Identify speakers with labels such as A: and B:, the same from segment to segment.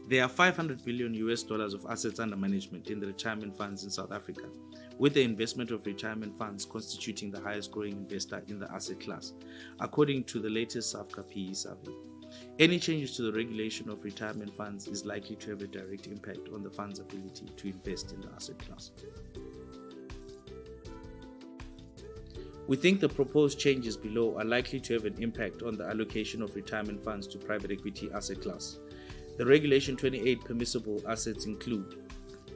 A: There are $500 billion of assets under management in the retirement funds in South Africa, with the investment of retirement funds constituting the highest growing investor in the asset class, according to the latest SAVCA PE survey. Any changes to the regulation of retirement funds is likely to have a direct impact on the fund's ability to invest in the asset class. We think the proposed changes below are likely to have an impact on the allocation of retirement funds to private equity asset class. The Regulation 28 permissible assets include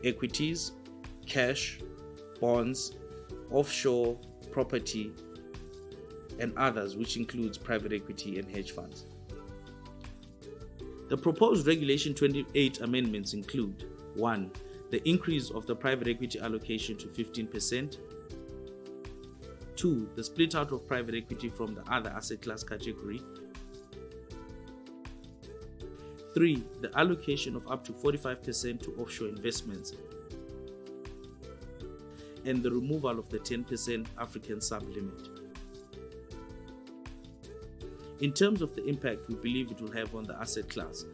A: equities, cash, bonds, offshore property, and others, which includes private equity and hedge funds. The proposed Regulation 28 amendments include 1. The increase of the private equity allocation to 15%. 2. The split out of private equity from the other asset class category. 3. The allocation of up to 45% to offshore investments. And the removal of the 10% African sub-limit. In terms of the impact we believe it will have on the asset class,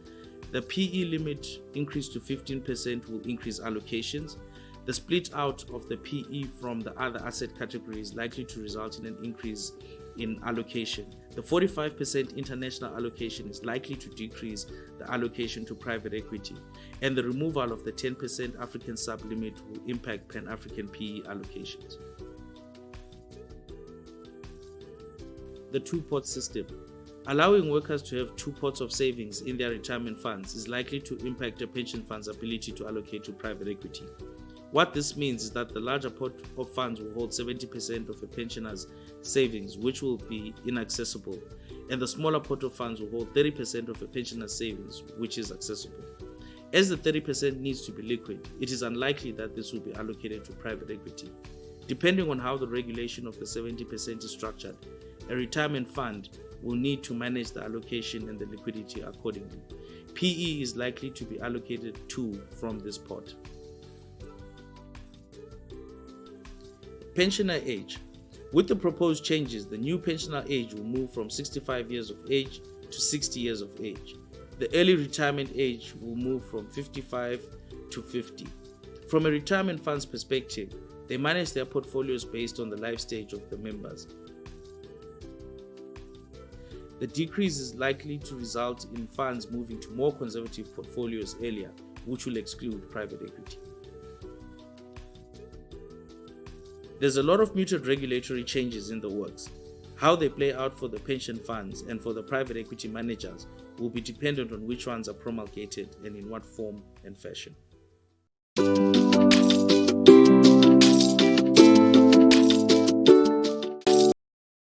A: the PE limit increase to 15% will increase allocations. The split out of the PE from the other asset category is likely to result in an increase in allocation. The 45% international allocation is likely to decrease the allocation to private equity, and the removal of the 10% African sub-limit will impact Pan-African PE allocations. The two-pot system. Allowing workers to have two pots of savings in their retirement funds is likely to impact a pension fund's ability to allocate to private equity. What this means is that the larger pot of funds will hold 70% of a pensioner's savings, which will be inaccessible, and the smaller pot of funds will hold 30% of a pensioner's savings, which is accessible. As the 30% needs to be liquid, it is unlikely that this will be allocated to private equity. Depending on how the regulation of the 70% is structured, a retirement fund will need to manage the allocation and the liquidity accordingly. PE is likely to be allocated to from this pot. Pensioner age. With the proposed changes, the new pensioner age will move from 65 years of age to 60 years of age. The early retirement age will move from 55 to 50. From a retirement fund's perspective, they manage their portfolios based on the life stage of the members. The decrease is likely to result in funds moving to more conservative portfolios earlier, which will exclude private equity. There's a lot of muted regulatory changes in the works. How they play out for the pension funds and for the private equity managers will be dependent on which ones are promulgated and in what form and fashion.